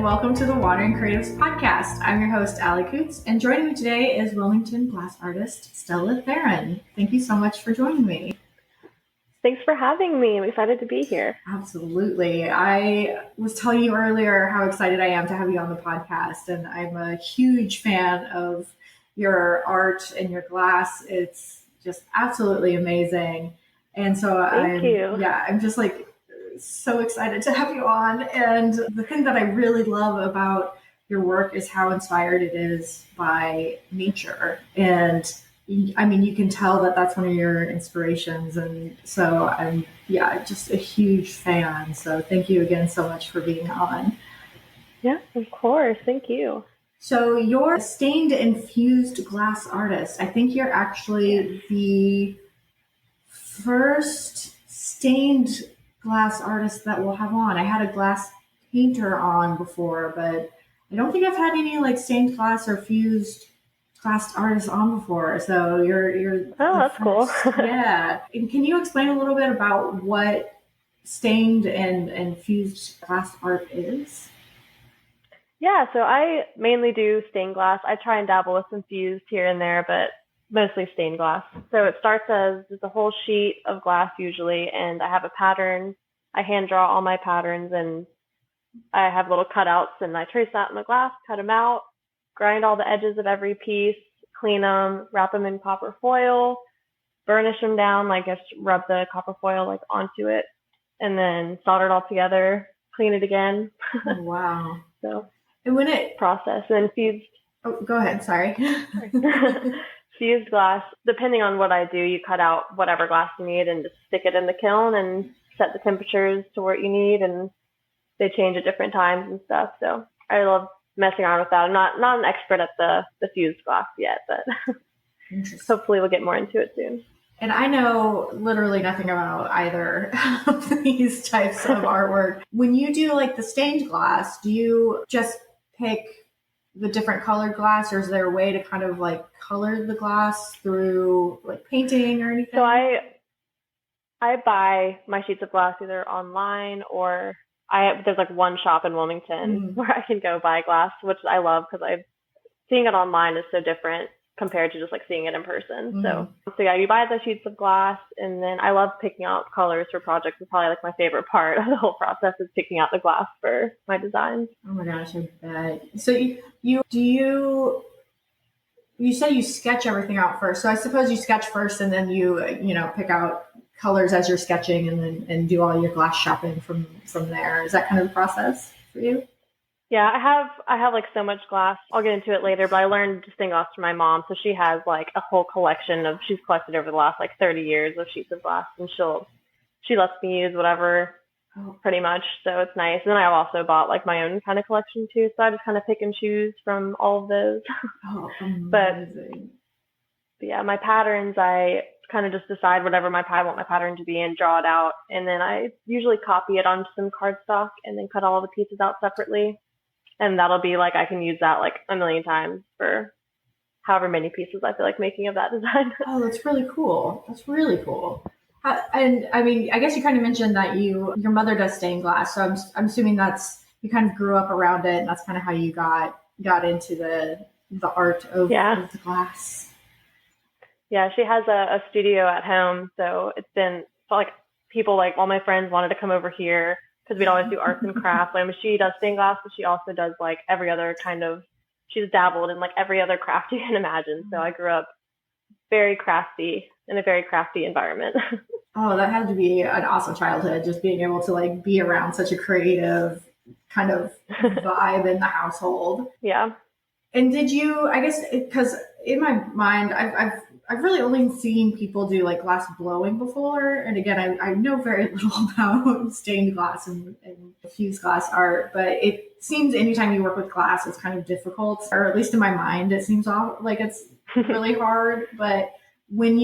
welcome to the Water and Creatives podcast. I'm your host, Allie, and joining me today is Wilmington glass artist Stella Tharin. Thank you so much for joining me. Thanks for having me. I'm excited to be here. Absolutely. I was telling you earlier how excited I am to have you on the podcast, and I'm a huge fan of your art and your glass. It's just absolutely amazing. And so I'm just like so excited to have you on. And the thing that I really love about your work is how inspired it is by nature. And I mean, you can tell that that's one of your inspirations. And so I'm, just a huge fan. So thank you again so much for being on. Yeah, of course. Thank you. So you're a stained and fused glass artist. I think you're actually the first stained glass artist that we'll have on. I had a glass painter on before, but I don't think I've had any like stained glass or fused glass artists on before. So you're that's cool. Yeah. And can you explain a little bit about what stained and fused glass art is? Yeah, so I mainly do stained glass. I try and dabble with some fused here and there, but mostly stained glass. So it starts as just a whole sheet of glass usually, and I have a pattern. I hand draw all my patterns, and I have little cutouts, and I trace that in the glass, cut them out, grind all the edges of every piece, clean them, wrap them in copper foil, burnish them down, like just rub the copper foil like onto it, and then solder it all together, clean it again. Oh, wow. So and when it process and then fused. Oh, go ahead. Sorry. Fused glass, depending on what I do, you cut out whatever glass you need and just stick it in the kiln and set the temperatures to what you need, and they change at different times and stuff. So I love messing around with that. I'm not an expert at the fused glass yet, but hopefully we'll get more into it soon. And I know literally nothing about either of these types of artwork. When you do like the stained glass, do you just pick the different colored glass, or is there a way to kind of like color the glass through like painting or anything? So I buy my sheets of glass either online or there's like one shop in Wilmington where I can go buy glass, which I love because seeing it online is so different compared to just like seeing it in person. So yeah, you buy the sheets of glass, and then I love picking out colors for projects. It's probably like my favorite part of the whole process is picking out the glass for my designs. Oh my gosh, I bet. So you say you sketch everything out first. So I suppose you sketch first, and then you pick out colors as you're sketching, and do all your glass shopping from there. Is that kind of the process for you? Yeah, I have like so much glass. I'll get into it later, but I learned stained glass from my mom. So she has like a whole collection she's collected over the last like 30 years of sheets of glass, and she lets me use whatever pretty much. So it's nice. And then I've also bought like my own kind of collection too. So I just kind of pick and choose from all of those. Oh, amazing. But yeah, my patterns, I kind of just decide whatever I want my pattern to be and draw it out. And then I usually copy it onto some cardstock and then cut all the pieces out separately. And that'll be like, I can use that like a million times for however many pieces I feel like making of that design. Oh, that's really cool. That's really cool. And I mean, I guess you kind of mentioned that your mother does stained glass. So I'm assuming you kind of grew up around it, and that's kind of how you got into the art of the glass. Yeah, she has a studio at home. So it's been like people like all my friends wanted to come over here because we'd always do arts and crafts. I mean, she does stained glass, but she also does like every other she's dabbled in like every other craft you can imagine. So I grew up very crafty in a very crafty environment. Oh, that had to be an awesome childhood, just being able to like be around such a creative kind of vibe in the household. Yeah. And did you, I guess, because in my mind, I've really only seen people do like glass blowing before. And again, I know very little about stained glass and fused glass art, but it seems anytime you work with glass, it's kind of difficult, or at least in my mind, it seems like it's really hard. But did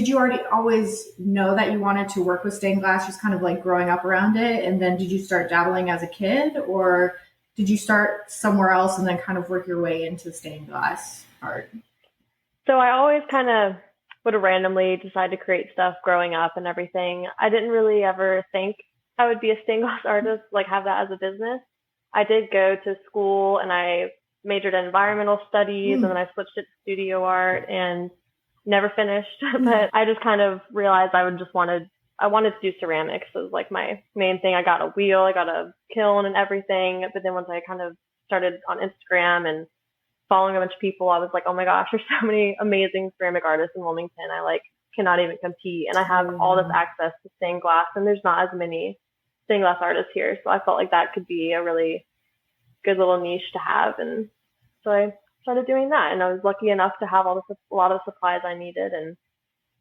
you already always know that you wanted to work with stained glass, just kind of like growing up around it? And then did you start dabbling as a kid, or did you start somewhere else and then kind of work your way into stained glass art? So I always kind of would have randomly decide to create stuff growing up and everything. I didn't really ever think I would be a stained glass artist, like have that as a business. I did go to school and I majored in environmental studies, and then I switched it to studio art and never finished. But I just kind of realized I wanted to do ceramics. It was like my main thing. I got a wheel, I got a kiln and everything. But then once I kind of started on Instagram and following a bunch of people, I was like, oh my gosh, there's so many amazing ceramic artists in Wilmington. I like cannot even compete. And I have all this access to stained glass, and there's not as many stained glass artists here. So I felt like that could be a really good little niche to have. And so I started doing that, and I was lucky enough to have a lot of supplies I needed. And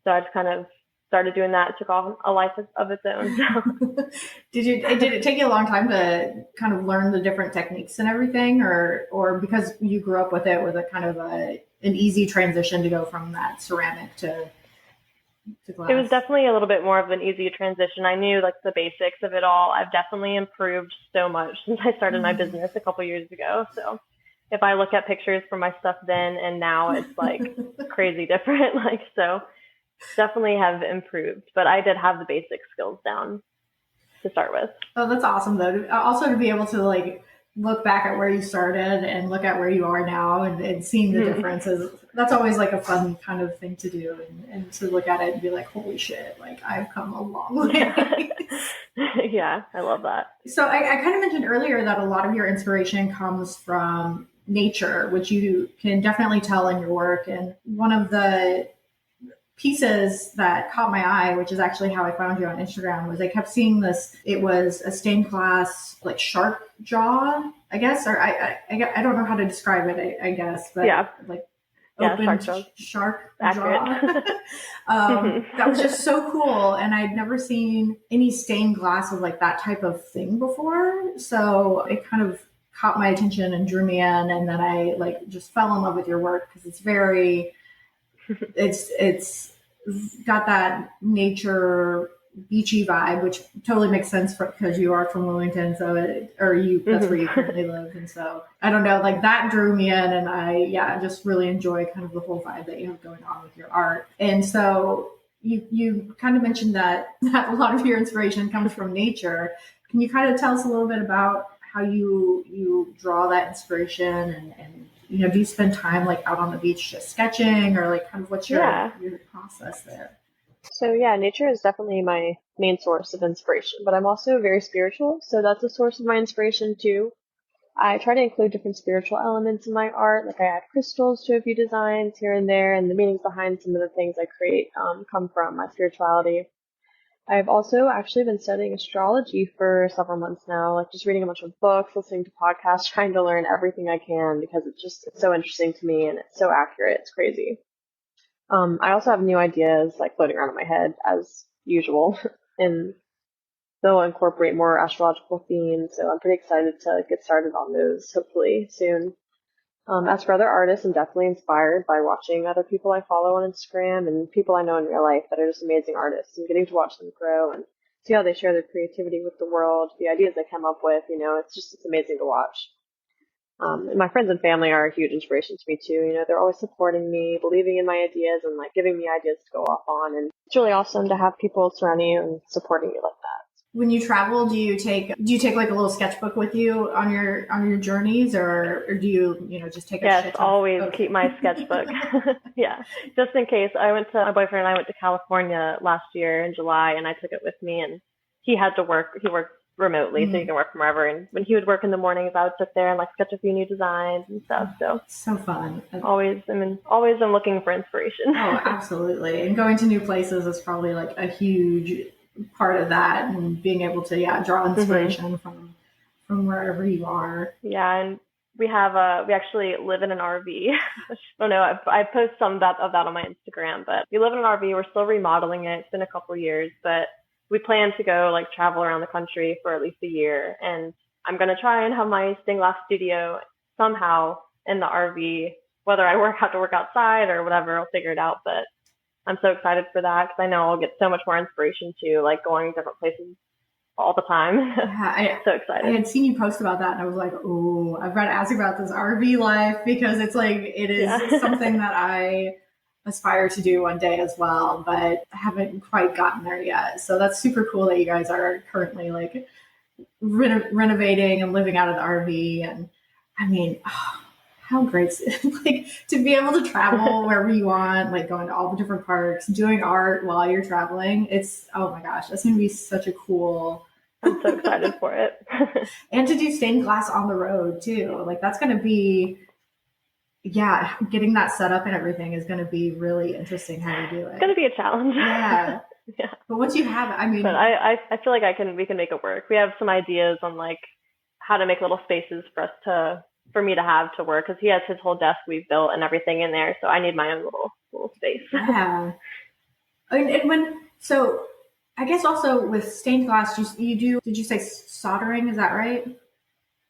so I just kind of started doing that. It took on a life of its own. So. Did it take you a long time to kind of learn the different techniques and everything, or because you grew up with it, was it kind of an easy transition to go from that ceramic to glass? It was definitely a little bit more of an easy transition. I knew like the basics of it all. I've definitely improved so much since I started my business a couple years ago. So if I look at pictures from my stuff then and now, it's like crazy different. Like, so definitely have improved, but I did have the basic skills down to start with. Oh, that's awesome though. Also to be able to like look back at where you started and look at where you are now and seeing the differences. That's always like a fun kind of thing to do, and to look at it and be like, holy shit, like I've come a long way. Yeah, I love that. So I kind of mentioned earlier that a lot of your inspiration comes from nature, which you can definitely tell in your work. And one of the pieces that caught my eye, which is actually how I found you on Instagram, was I kept seeing this. It was a stained glass, like shark jaw, I guess, or I don't know how to describe it, I guess, but yeah. like open shark jaw. That was just so cool. And I'd never seen any stained glass with like that type of thing before. So it kind of caught my attention and drew me in. And then I like just fell in love with your work because it's very, it's got that nature beachy vibe, which totally makes sense because you are from Wilmington, so that's where you currently live. And so I don't know, like that drew me in, and I just really enjoy kind of the whole vibe that you have going on with your art. And so you kind of mentioned that a lot of your inspiration comes from nature. Can you kind of tell us a little bit about how you draw that inspiration, and do you spend time like out on the beach just sketching, or like kind of what's your process there? So yeah, nature is definitely my main source of inspiration, but I'm also very spiritual. So that's a source of my inspiration too. I try to include different spiritual elements in my art. Like I add crystals to a few designs here and there, and the meanings behind some of the things I create come from my spirituality. I've also actually been studying astrology for several months now, like just reading a bunch of books, listening to podcasts, trying to learn everything I can because it's so interesting to me and it's so accurate. It's crazy. I also have new ideas like floating around in my head as usual, and they'll incorporate more astrological themes. So I'm pretty excited to get started on those hopefully soon. As for other artists, I'm definitely inspired by watching other people I follow on Instagram and people I know in real life that are just amazing artists, and getting to watch them grow and see how they share their creativity with the world, the ideas they come up with. It's amazing to watch. And my friends and family are a huge inspiration to me too. They're always supporting me, believing in my ideas, and like giving me ideas to go off on. And it's really awesome to have people surrounding you and supporting you like that. When you travel, do you take like a little sketchbook with you on your journeys, or do you just take a Yes, shit ton? always keep my sketchbook. Yeah, just in case. My boyfriend and I went to California last year in July, and I took it with me. And he had to work. He worked remotely, so you can work from wherever. And when he would work in the mornings, I would sit there and like sketch a few new designs and stuff. So fun. Always I'm looking for inspiration. Oh, absolutely. And going to new places is probably like a huge part of that, and being able to draw inspiration from wherever you are. Yeah, and we actually live in an RV. I don't know. I post some of that on my Instagram, but we live in an RV. We're still remodeling it. It's been a couple years, but we plan to go like travel around the country for at least a year. And I'm going to try and have my stained glass studio somehow in the RV, whether I have to work outside or whatever, I'll figure it out. But I'm so excited for that because I know I'll get so much more inspiration too, like going different places all the time. Yeah, I'm so excited. I had seen you post about that, and I was like, oh, I've got to ask about this RV life, because it's like, it is something that I aspire to do one day as well, but I haven't quite gotten there yet. So that's super cool that you guys are currently like renovating and living out of the RV. And I mean, how great is it? Like to be able to travel wherever you want, like going to all the different parks, doing art while you're traveling. It's, oh my gosh, that's going to be such a cool. I'm so excited for it. And to do stained glass on the road too. Like that's going to be, yeah, getting that set up and everything is going to be really interesting how you do it. It's going to be a challenge. Yeah. Yeah. But once you have it, I mean, but I feel like we can make it work. We have some ideas on like how to make little spaces for me to have to work, because he has his whole desk we've built and everything in there, so I need my own little space. Yeah. And so I guess also with stained glass, you do, did you say soldering? Is that right?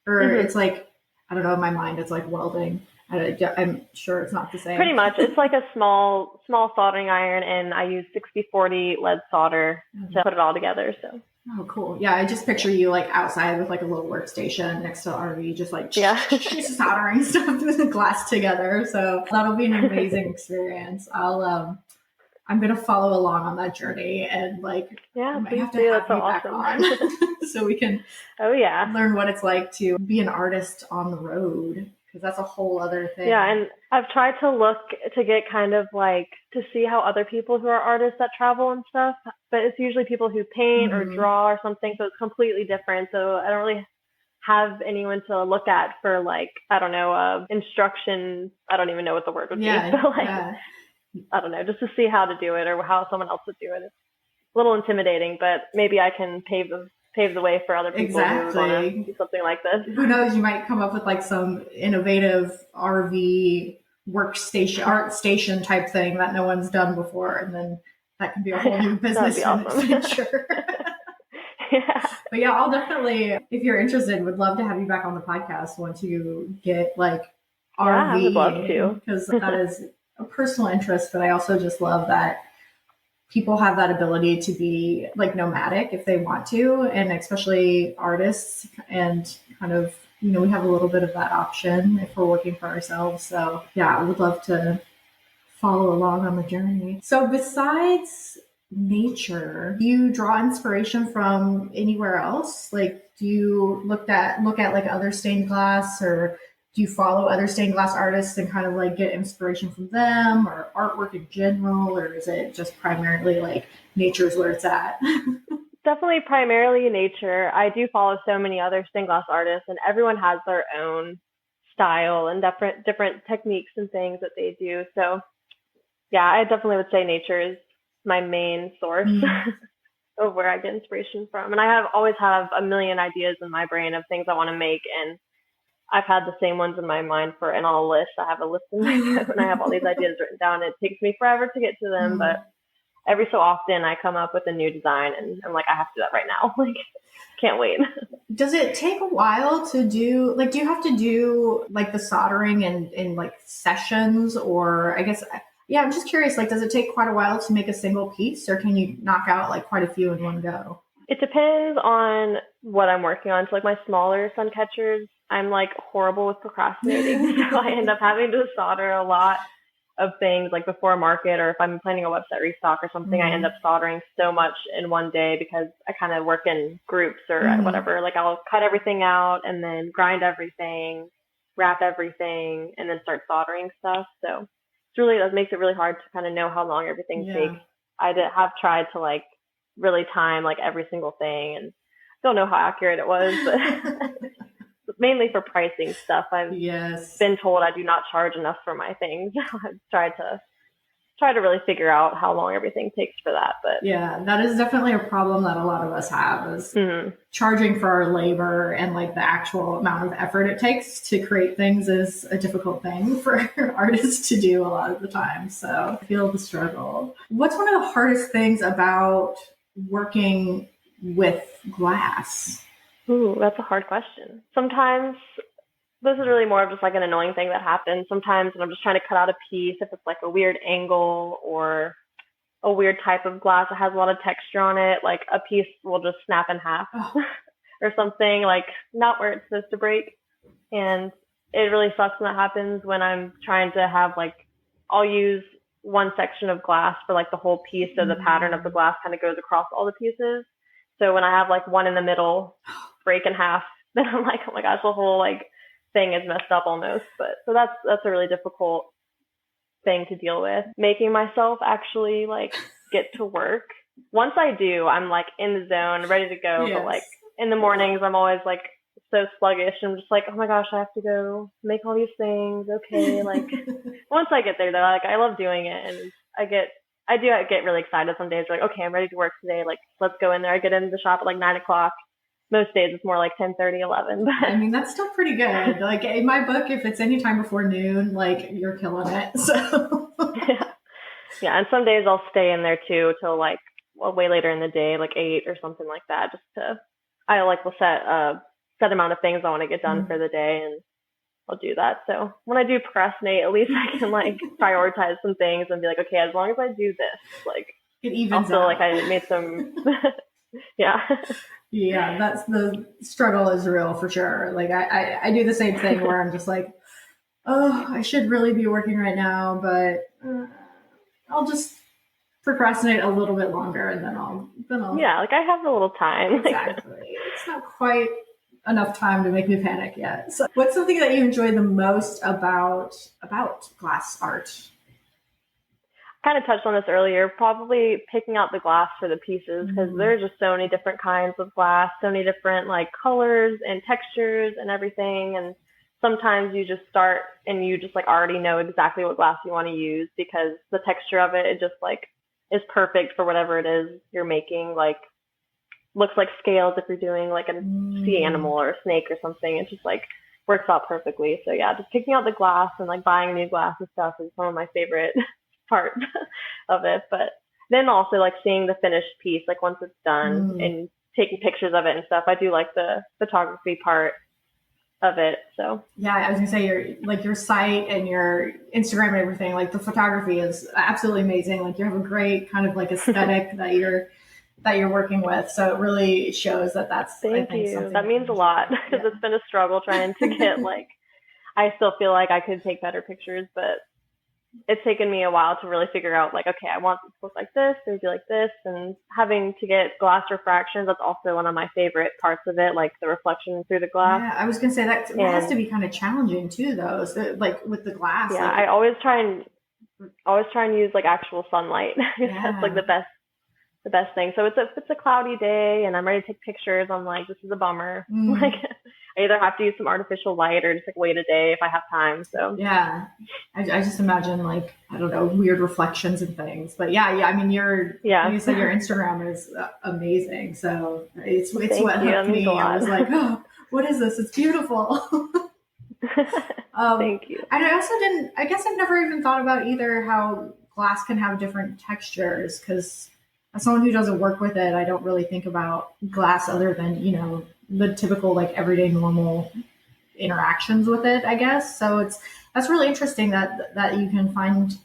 Or it's like, I don't know, in my mind, it's like welding. I'm sure it's not the same. Pretty much. It's like a small soldering iron, and I use 60/40 lead solder to put it all together. So. Oh, cool. Yeah, I just picture you like outside with like a little workstation next to the RV, just like soldering stuff in the glass together. So that'll be an amazing experience. I'm going to follow along on that journey, and like, yeah, I might have to have you back on so we can learn what it's like to be an artist on the road, because that's a whole other thing. Yeah, and I've tried to look to get kind of like to see how other people who are artists that travel and stuff, but it's usually people who paint or draw or something, so it's completely different. So I don't really have anyone to look at for like, I don't know, instruction. I don't even know what the word would be. So like, I don't know, just to see how to do it or how someone else would do it. It's a little intimidating, but maybe I can pave the way for other people who want to do something like this. Who knows? You might come up with like some innovative RV workstation, art station type thing that no one's done before, and then that can be a whole new business in the future. Yeah. But yeah, I'll definitely, if you're interested, would love to have you back on the podcast once you get like RV. I would love to, because that is a personal interest, but I also just love that people have that ability to be like nomadic if they want to, and especially artists, and kind of, you know, we have a little bit of that option if we're working for ourselves. So yeah, I would love to follow along on the journey. So besides nature, do you draw inspiration from anywhere else? Like, do you look at like other stained glass, or do you follow other stained glass artists and kind of like get inspiration from them, or artwork in general, or is it just primarily like nature's where it's at? Definitely primarily nature. I do follow so many other stained glass artists, and everyone has their own style and different techniques and things that they do. So yeah, I definitely would say nature is my main source of where I get inspiration from. And I always have a million ideas in my brain of things I want to make, and I've had the same ones in my mind and on a list. I have a list in my phone, and I have all these ideas written down. It takes me forever to get to them, but every so often I come up with a new design, and I'm like, I have to do that right now. Like, can't wait. Does it take a while to do, like, do you have to do like the soldering in like sessions, or I guess, yeah, I'm just curious, like, does it take quite a while to make a single piece, or can you knock out like quite a few in one go? It depends on what I'm working on. So like my smaller sun catchers, I'm like horrible with procrastinating. So I end up having to solder a lot of things like before a market, or if I'm planning a website restock or something, I end up soldering so much in one day because I kind of work in groups or whatever. Like I'll cut everything out and then grind everything, wrap everything, and then start soldering stuff. So it's really, that makes it really hard to kind of know how long everything takes. I have tried to like really time like every single thing, and don't know how accurate it was, but mainly for pricing stuff. I've been told I do not charge enough for my things. I've tried to really figure out how long everything takes for that. But yeah, that is definitely a problem that a lot of us have, is charging for our labor, and like the actual amount of effort it takes to create things is a difficult thing for artists to do a lot of the time. So I feel the struggle. What's one of the hardest things about working with glass? Ooh, that's a hard question. Sometimes this is really more of just like an annoying thing that happens sometimes when I'm just trying to cut out a piece, if it's like a weird angle or a weird type of glass that has a lot of texture on it, like a piece will just snap in half or something, like not where it's supposed to break. And it really sucks when that happens, when I'm trying to have like, I'll use one section of glass for like the whole piece, so the pattern of the glass kind of goes across all the pieces. So when I have like one in the middle, break in half, then I'm like, oh my gosh, the whole like thing is messed up almost. But so that's a really difficult thing to deal with. Making myself actually like get to work. Once I do, I'm like in the zone, ready to go. Yes. But like in the mornings, I'm always like so sluggish. I'm just like, oh my gosh, I have to go make all these things. Okay, like once I get there, though, like I love doing it, and I do get really excited some days. Like, okay, I'm ready to work today. Like, let's go in there. I get into the shop at like 9:00. Most days it's more like 10:30, 11. But I mean, that's still pretty good. Like in my book, if it's any time before noon, like you're killing it. So yeah, and some days I'll stay in there too till like way later in the day, like 8 or something like that. I like will set a set amount of things I want to get done for the day, and I'll do that. So when I do procrastinate, at least I can like prioritize some things and be like, okay, as long as I do this, like it evens I'll feel out. like I made some. Yeah. Yeah, that's the struggle is real for sure. Like I do the same thing where I'm just like, oh, I should really be working right now, but I'll just procrastinate a little bit longer, and then I'll Yeah, like I have a little time. Exactly. It's not quite enough time to make me panic yet. So what's something that you enjoy the most about glass art? Kind of touched on this earlier, probably picking out the glass for the pieces, because there's just so many different kinds of glass, so many different like colors and textures and everything. And sometimes you just start and you just like already know exactly what glass you want to use because the texture of it just like is perfect for whatever it is you're making. Like looks like scales if you're doing like a sea animal or a snake or something. It just like works out perfectly. So yeah, just picking out the glass and like buying new glass and stuff is one of my favorite part of it. But then also like seeing the finished piece, like once it's done and taking pictures of it and stuff. I do like the photography part of it. So yeah, I was gonna say your site and your Instagram and everything, like the photography is absolutely amazing. Like you have a great kind of like aesthetic that you're working with. So it really shows that's Thank you. That means a lot because it's been a struggle trying to get like, I still feel like I could take better pictures, but it's taken me a while to really figure out like, okay, I want it to look like this, maybe like this, and having to get glass refractions. That's also one of my favorite parts of it, like the reflection through the glass. Yeah, I was gonna say that has to be kind of challenging too, though. So, like with the glass. Yeah, like, I always try and use like actual sunlight. That's like the best thing. So if it's a cloudy day and I'm ready to take pictures, I'm like, this is a bummer. Like I either have to use some artificial light or just like wait a day if I have time. So yeah, I just imagine like, I don't know, weird reflections and things. But yeah, I mean, like you said, your Instagram is amazing. So it's what hooked me. I was like, oh, what is this? It's beautiful. Thank you. And I guess I've never even thought about either how glass can have different textures, because as someone who doesn't work with it, I don't really think about glass other than, the typical like everyday normal interactions with it, I guess. So that's really interesting that you can find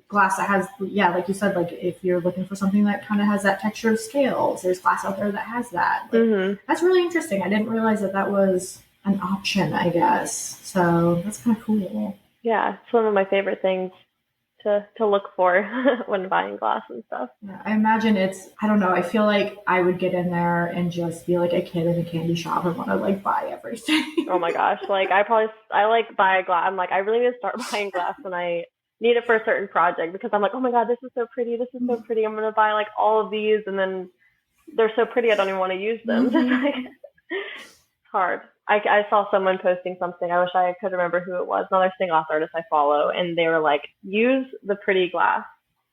glass that has, like you said, like if you're looking for something that kind of has that texture of scales, there's glass out there that has that. Like, that's really interesting. I didn't realize that was an option, I guess. So that's kind of cool. Yeah, it's one of my favorite things to look for when buying glass and stuff. Yeah, I imagine I don't know, I feel like I would get in there and just be like a kid in a candy shop and want to like buy everything. Oh my gosh, like I like buy glass. I'm like, I really need to start buying glass when I need it for a certain project, because I'm like, oh my God, this is so pretty. I'm going to buy like all of these, and then they're so pretty I don't even want to use them. It's hard. I saw someone posting something. I wish I could remember who it was. Another stained glass artist I follow, and they were like, "Use the pretty glass.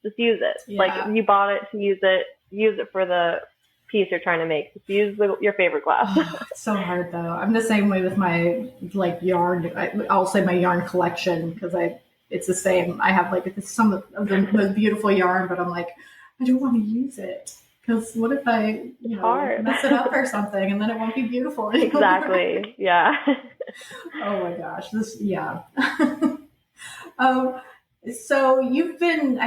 Just use it. Yeah. Like you bought it to use it. Use it for the piece you're trying to make. Just use your favorite glass." It's so hard though. I'm the same way with my like yarn. I'll say my yarn collection, because it's the same. I have like some of the most beautiful yarn, but I'm like, I don't want to use it. Because what if I mess it up or something, and then it won't be beautiful anymore? Exactly. Yeah. Oh my gosh. So you've been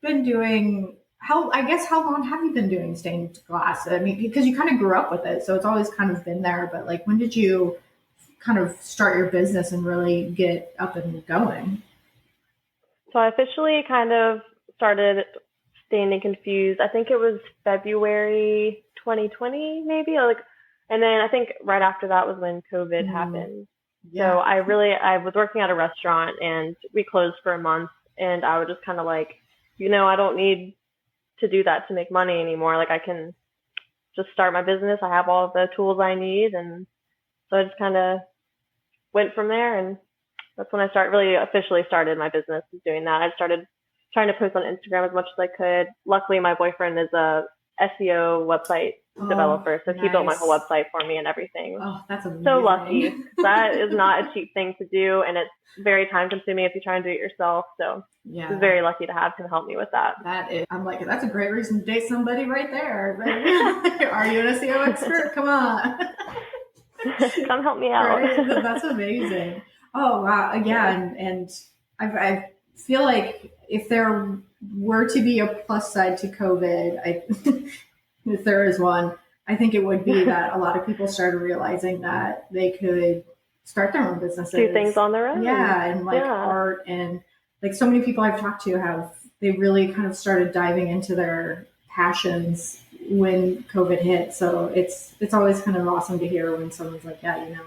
doing, how long have you been doing stained glass? I mean, because you kind of grew up with it, so it's always kind of been there. But like, when did you kind of start your business and really get up and going? So I officially kind of started Stained and Confused. I think it was February 2020, maybe. Like And then I think right after that was when COVID happened. So I was working at a restaurant and we closed for a month, and I was just kind of like, I don't need to do that to make money anymore. Like I can just start my business. I have all of the tools I need. And so I just kind of went from there. And that's when I really officially started my business, doing that. I started trying to post on Instagram as much as I could. Luckily, my boyfriend is a SEO website developer, so he built my whole website for me and everything. Oh, that's amazing. So lucky. That is not a cheap thing to do, and it's very time consuming if you try and do it yourself. So I was very lucky to have him help me with that. I'm like, that's a great reason to date somebody right there. Right? Are you an SEO expert? Come on. Come help me out. Right? That's amazing. Oh, wow. Yeah. And I feel like if there were to be a plus side to COVID, if there is one, I think it would be that a lot of people started realizing that they could start their own businesses. Do things on their own. Yeah. And art, and like so many people I've talked to they really kind of started diving into their passions when COVID hit. So it's always kind of awesome to hear when someone's like, I've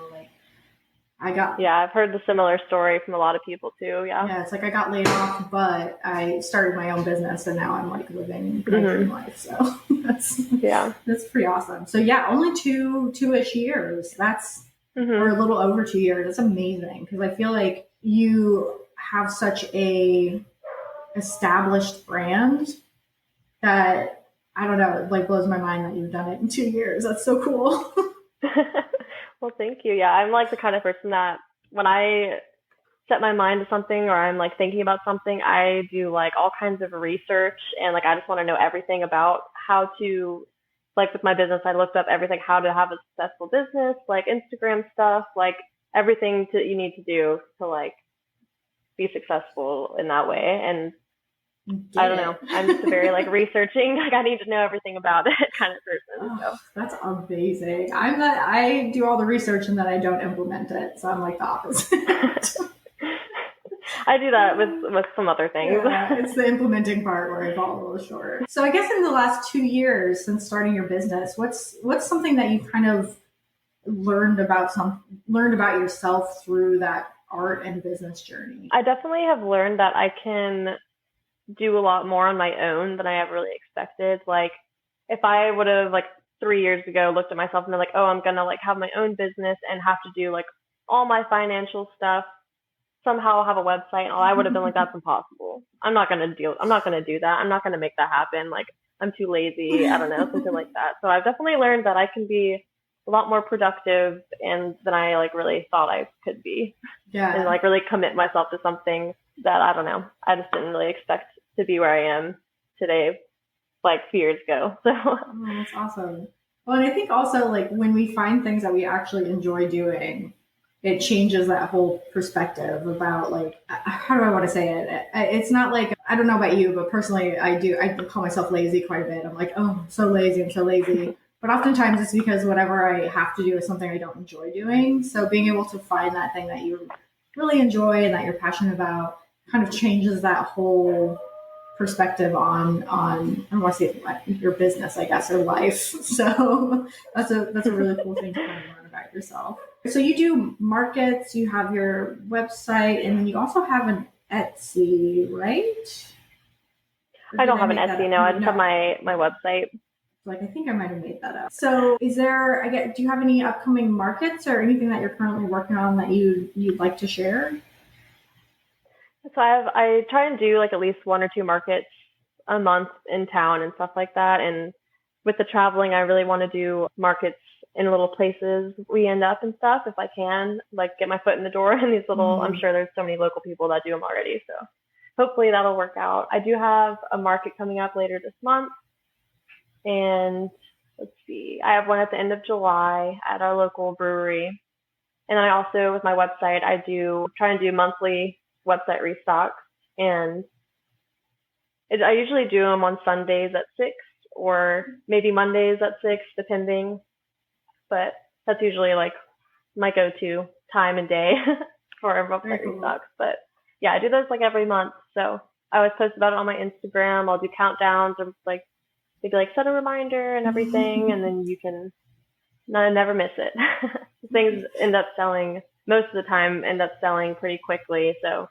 heard the similar story from a lot of people too. Yeah, it's like I got laid off, but I started my own business, and now I'm like living my dream life. So that's pretty awesome. So only two-ish years. That's or a little over 2 years. That's amazing, because I feel like you have such a established brand that I don't know, it like blows my mind that you've done it in 2 years. That's so cool. Well, thank you. Yeah, I'm like the kind of person that when I set my mind to something, or I'm like thinking about something, I do like all kinds of research, and like I just want to know everything about how to, like with my business, I looked up everything, how to have a successful business, like Instagram stuff, like everything you need to do to like be successful in that way. And I don't know. I'm just a very like researching, like I need to know everything about it kind of person. So. That's amazing. I do all the research and then I don't implement it. So I'm like the opposite. I do that with some other things. Yeah, it's the implementing part where I fall a little short. So I guess in the last 2 years since starting your business, what's something that you kind of learned about yourself through that art and business journey? I definitely have learned that I can do a lot more on my own than I ever really expected. Like if I would have like 3 years ago looked at myself and been like, oh, I'm going to like have my own business and have to do like all my financial stuff, somehow have a website and all, I would have been like, that's impossible. I'm not going to do that. I'm not going to make that happen. Like I'm too lazy. I don't know, something like that. So I've definitely learned that I can be a lot more productive than I like really thought I could be. Yeah. And like really commit myself to something that I don't know. I just didn't really expect to be where I am today, like a few years ago. So that's awesome. Well, and I think also like when we find things that we actually enjoy doing, it changes that whole perspective about like, how do I want to say it? It's not like, I don't know about you, but personally I call myself lazy quite a bit. I'm like, oh, I'm so lazy. But oftentimes it's because whatever I have to do is something I don't enjoy doing. So being able to find that thing that you really enjoy and that you're passionate about kind of changes that whole perspective on I don't want to say your business, I guess, or life. So that's a really cool thing to kind of learn about yourself. So you do markets, you have your website, and then you also have an Etsy, right? I don't have an Etsy, no. I just have my website. Like, I think I might have made that up. So do you have any upcoming markets or anything that you're currently working on that you'd like to share? So I try and do like at least 1 or 2 markets a month in town and stuff like that. And with the traveling, I really want to do markets in little places we end up and stuff if I can, like get my foot in the door in these little, I'm sure there's so many local people that do them already. So hopefully that'll work out. I do have a market coming up later this month. And let's see, I have one at the end of July at our local brewery. And I also, with my website, I try and do monthly website restocks. And I usually do them on Sundays at 6 or maybe Mondays at 6, depending. But that's usually like my go-to time and day for website restocks. But yeah, I do those like every month. So I always post about it on my Instagram. I'll do countdowns or like maybe like set a reminder and everything, and then you can No, I never miss it. Things most of the time end up selling pretty quickly. So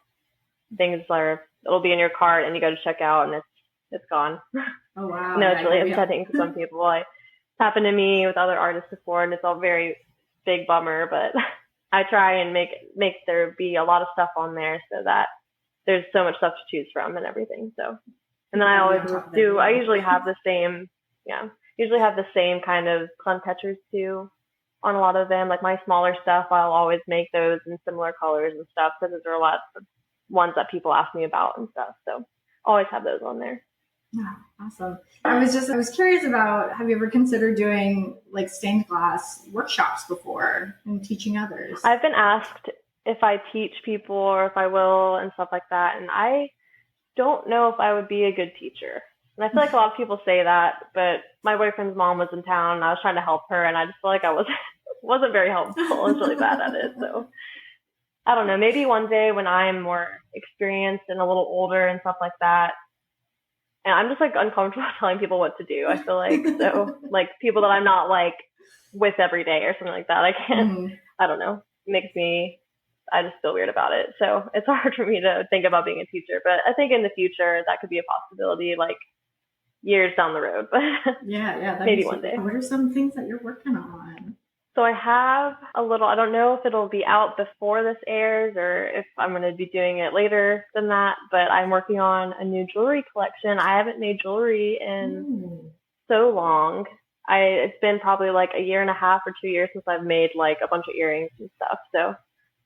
it'll be in your cart and you go to check out and it's gone. Oh, wow. No, it's really upsetting to some people. It's happened to me with other artists before, and it's all very big bummer, but I try and make there be a lot of stuff on there so that there's so much stuff to choose from and everything. So, and then I usually have the same kind of sun catchers too on a lot of them. Like my smaller stuff, I'll always make those in similar colors and stuff because there are a lot of ones that people ask me about and stuff. So always have those on there. Yeah, awesome. I was curious about, have you ever considered doing like stained glass workshops before and teaching others? I've been asked if I teach people or if I will and stuff like that. And I don't know if I would be a good teacher. And I feel like a lot of people say that, but my boyfriend's mom was in town and I was trying to help her and I just feel like I wasn't very helpful. I was really bad at it. So I don't know, maybe one day when I'm more experienced and a little older and stuff like that. And I'm just like uncomfortable telling people what to do. I feel like, so like people that I'm not like with every day or something like that, I can't, I don't know, I just feel weird about it. So it's hard for me to think about being a teacher, but I think in the future that could be a possibility, like years down the road, but yeah, maybe one day. What are some things that you're working on? So I have I don't know if it'll be out before this airs or if I'm going to be doing it later than that, but I'm working on a new jewelry collection. I haven't made jewelry in so long. It's been probably like a year and a half or 2 years since I've made like a bunch of earrings and stuff. So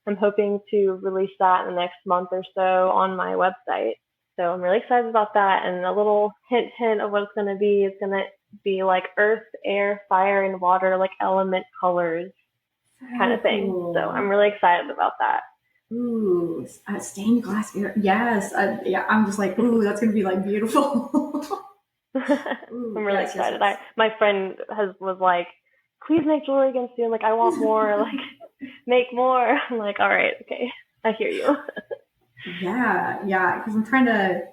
I'm hoping to release that in the next month or so on my website. So I'm really excited about that. And a little hint of what it's going to be is going to be like earth, air, fire, and water, like element colors kind of thing. Cool. So I'm really excited about that. Ooh, stained glass ear. Yes. I'm just like, ooh, that's going to be like beautiful. Ooh, I'm really excited. Yes. My friend was like, please make jewelry again soon. Like, I want more. Like, make more. I'm like, all right, okay. I hear you. Yeah. Because I'm trying to,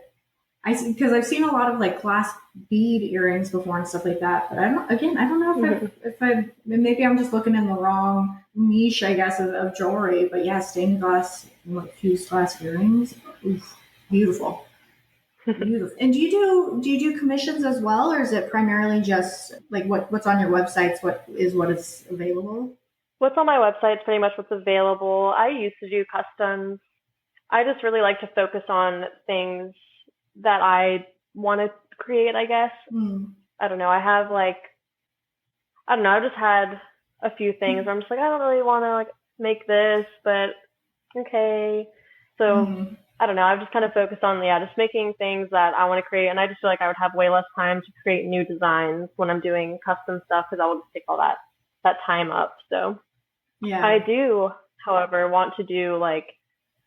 because I've seen a lot of like glass bead earrings before and stuff like that. But I don't know if maybe I'm just looking in the wrong niche, I guess, of jewelry. But yeah, stained glass, like fused glass earrings. Oof, beautiful. Beautiful. And do you do commissions as well, or is it primarily just like what's on your websites? What is available? What's on my website is pretty much what's available. I used to do customs. I just really like to focus on things that I want to create, I guess. I don't know. I've just had a few things where I'm just like, I don't really want to like make this, but okay. So I don't know. I've just kind of focused on, just making things that I want to create. And I just feel like I would have way less time to create new designs when I'm doing custom stuff because I will just take all that time up. So yeah, I do, however, want to do like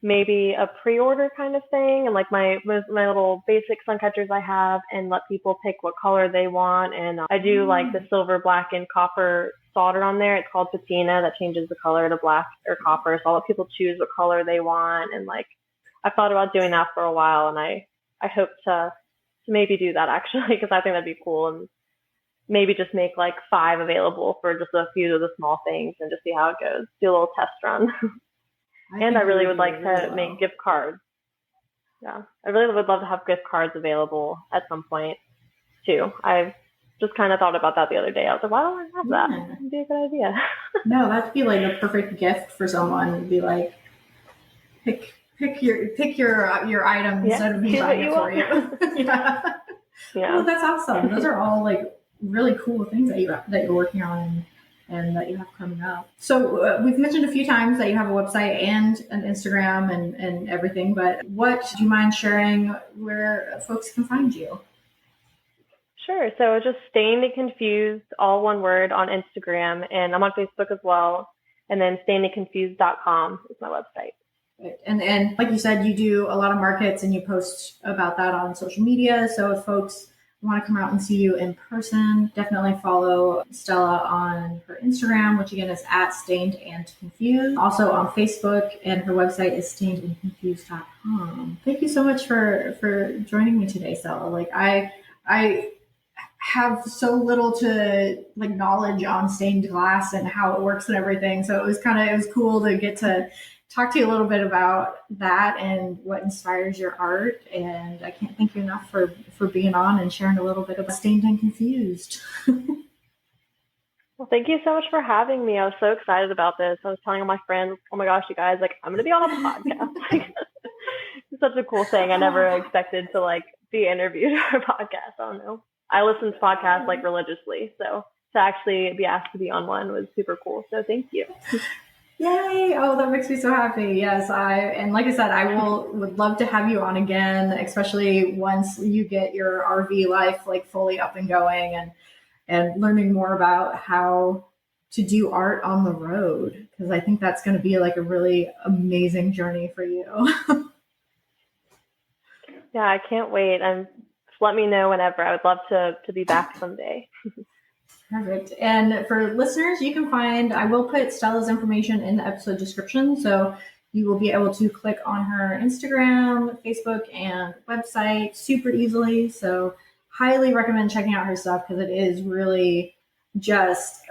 maybe a pre-order kind of thing and like my little basic sun catchers I have and let people pick what color they want. And I do like the silver, black, and copper solder on there. It's called patina that changes the color to black or copper. So I'll let people choose what color they want. And like, I've thought about doing that for a while and I hope to maybe do that actually, because I think that'd be cool, and maybe just make like 5 available for just a few of the small things and just see how it goes. Do a little test run. And I really would like to make gift cards. Yeah, I really would love to have gift cards available at some point too. I've just kind of thought about that the other day. I was like, why don't I have that? That'd be a good idea. No, that'd be like a perfect gift for someone. It'd be like, pick your item instead of me buying it for you. Yeah. Well, that's awesome. Those are all like really cool things that you're working on and that you have coming up. So we've mentioned a few times that you have a website and an Instagram and everything, but do you mind sharing where folks can find you? Sure. So just Stained and Confused, all one word, on Instagram, and I'm on Facebook as well. And then stainedandconfused.com is my website. And like you said, you do a lot of markets and you post about that on social media. So if folks want to come out and see you in person, definitely follow Stella on her Instagram, which again is @stainedandconfused. Also on Facebook, and her website is stainedandconfused.com. Thank you so much for joining me today, Stella. Like I have so little to like knowledge on stained glass and how it works and everything. So it was cool to get to talk to you a little bit about that and what inspires your art. And I can't thank you enough for being on and sharing a little bit about Stained and Confused. Well, thank you so much for having me. I was so excited about this. I was telling all my friends, oh my gosh, you guys, like, I'm going to be on a podcast. Like, it's such a cool thing. I never expected to like be interviewed for a podcast. I don't know. I listen to podcasts like religiously. So to actually be asked to be on one was super cool. So thank you. Yay. Oh, that makes me so happy. Yes. And like I said, would love to have you on again, especially once you get your RV life like fully up and going and learning more about how to do art on the road. Cause I think that's going to be like a really amazing journey for you. Yeah, I can't wait. And just let me know whenever. I would love to be back someday. Perfect. And for listeners, I will put Stella's information in the episode description. So you will be able to click on her Instagram, Facebook, and website super easily. So highly recommend checking out her stuff because it is really just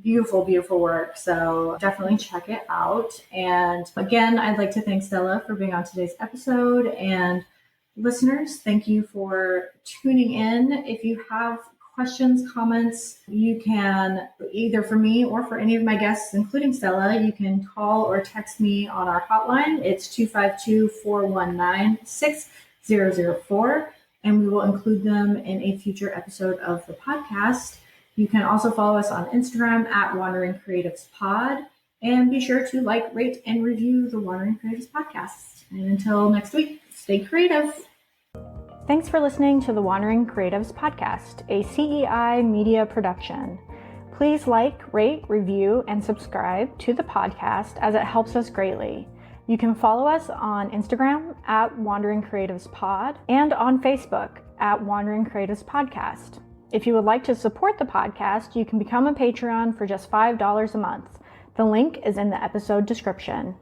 beautiful, beautiful work. So definitely check it out. And again, I'd like to thank Stella for being on today's episode. And listeners, thank you for tuning in. If you have questions, comments, you can either for me or for any of my guests, including Stella, you can call or text me on our hotline. It's 252-419-6004, and we will include them in a future episode of the podcast. You can also follow us on Instagram at Wandering Creatives Pod, and be sure to like, rate, and review the Wandering Creatives podcast. And until next week, stay creative. Thanks for listening to the Wandering Creatives podcast, a CEI media production. Please like, rate, review, and subscribe to the podcast as it helps us greatly. You can follow us on Instagram at Wandering Creatives Pod and on Facebook at Wandering Creatives Podcast. If you would like to support the podcast, you can become a Patreon for just $5 a month. The link is in the episode description.